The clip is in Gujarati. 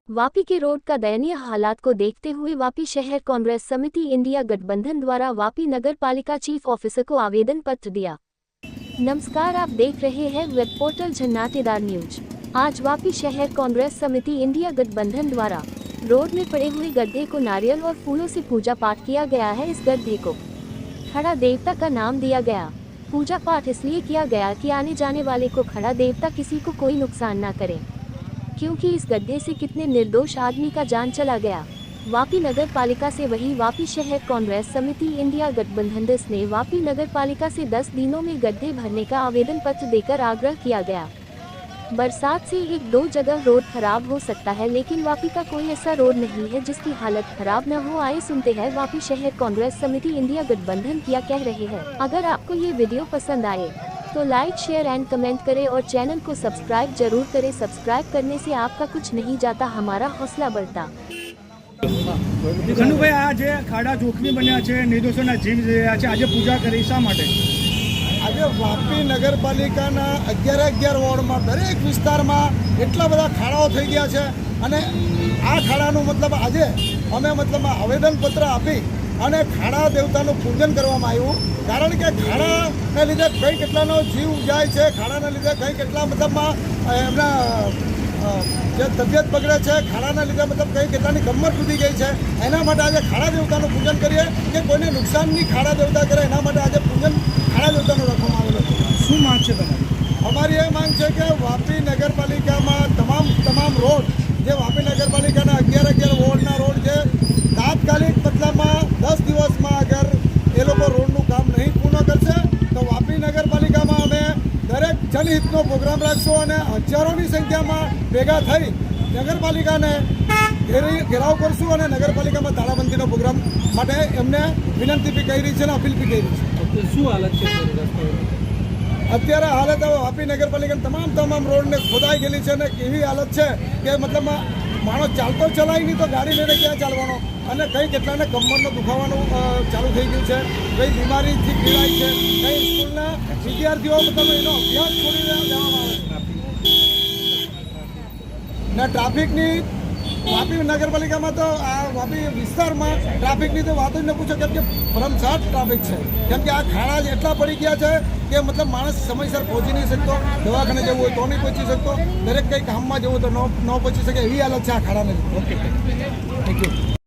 वापी के रोड का दयनीय हालात को देखते हुए वापी शहर कांग्रेस समिति इंडिया गठबंधन द्वारा वापी नगर पालिका चीफ ऑफिसर को आवेदन पत्र दिया। नमस्कार, आप देख रहे हैं वेब पोर्टल झन्नाटेदार न्यूज। आज वापी शहर कांग्रेस समिति इंडिया गठबंधन द्वारा रोड में पड़े हुए गड्ढे को नारियल और फूलों से पूजा पाठ किया गया है। इस गड्ढे को खड़ा देवता का नाम दिया गया। पूजा पाठ इसलिए किया गया कि आने जाने वाले को खड़ा देवता किसी को कोई नुकसान ना करे, क्योंकि इस गड्ढे से कितने निर्दोष आदमी का जान चला गया। वापी नगर पालिका से वही वापी शहर कांग्रेस समिति इंडिया गठबंधन ने वापी नगर पालिका से 10 दिनों में गड्ढे भरने का आवेदन पत्र देकर आग्रह किया गया। बरसात से 1-2 जगह रोड खराब हो सकता है, लेकिन वापी का कोई ऐसा रोड नहीं है जिसकी हालत खराब न हो। आइए सुनते हैं वापी शहर कांग्रेस समिति इंडिया गठबंधन क्या कह रहे हैं। अगर आपको ये वीडियो पसंद आए तो लाइक, शेयर एंड कमेंट करें और चैनल को सब्सक्राइब जरूर करें। सब्सक्राइब करने से आपका कुछ नहीं जाता, हमारा हौसला बढ़ता। કનુભાઈ, આ જે ખાડા જોખમી બન્યા છે, નિર્દોષોના જીવ રહ્યા છે, આજે પૂજા કરી શા માટે? આજે વાપી નગરપાલિકાના 11 વોર્ડમાં દરેક વિસ્તારમાં એટલા બધા ખાડાઓ થઈ ગયા છે અને આ ખાડાનું મતલબ આજે અમે આવેદનપત્ર આપી અને ખાડા દેવતાનું પૂજન કરવામાં આવ્યું, કારણ કે ખાડાને લીધે કઈ કેટલાનો જીવ જાય છે, ખાડાના લીધે કઈ કેટલા એમના જે તબિયત બગડે છે, ખાડાના લીધે કઈ કેટલાની કમર તૂટી ગઈ છે। એના માટે આજે ખાડા દેવતાનું પૂજન કરીએ કે કોઈને નુકસાન નહીં ખાડા દેવતા કરે, એના માટે આજે પૂજન ખાડા દેવતાનું રાખવામાં આવેલું છે। શું માંગ છે તમારી? અમારી એ માંગ છે કે વાપી નગરપાલિકામાં તમામ રોડ જે વાપી નગરપાલિકાના 11 વોર્ડના રોડ છે, તાત્કાલિક 10 દિવસમાં અગર એ લોકો રોડનું કામ નહીં પૂર્ણ કરશે તો વાપી નગરપાલિકામાં અમે દરેક જનહિતનો પ્રોગ્રામ રાખશું અને હજારોની સંખ્યામાં ભેગા થઈ નગરપાલિકાને ઘેરાવ કરશું અને નગરપાલિકામાં તાળાબંધીનો પ્રોગ્રામ માટે એમને વિનંતી બી કરી છે અને અપીલ બી કરી છે। શું હાલત છે? અત્યારે હાલત હવે વાપી નગરપાલિકાની તમામ રોડને ખોદાઈ ગયેલી છે અને એવી હાલત છે કે માણસ ચાલતો ચલાય નહીં તો ગાડી લઈને ક્યાં ચાલવાનો, અને કઈ કેટલાને કમરનો દુખાવાનું ચાલુ થઈ ગયું છે, કઈ બીમારીથી પીડાય છે, કઈ સ્કૂલના વિદ્યાર્થીઓ એનો અભ્યાસ છોડી જવામાં આવે છે ને ટ્રાફિકની વાપી નગરપાલિકામાં તો આ વાપી વિસ્તારમાં ટ્રાફિકની તો વાત જ ન પૂછો, કેમ કે ભરમસાટ ટ્રાફિક છે, કેમ કે આ ખાડા જ એટલા પડી ગયા છે કે માણસ સમયસર પહોંચી નહીં શકતો, દવાખાને જવું હોય તો નહીં પહોંચી શકતો, દરેક કંઈ કામમાં જવું તો ન પહોંચી શકે, એવી હાલત છે આ ખાડાને। Okay, thank you.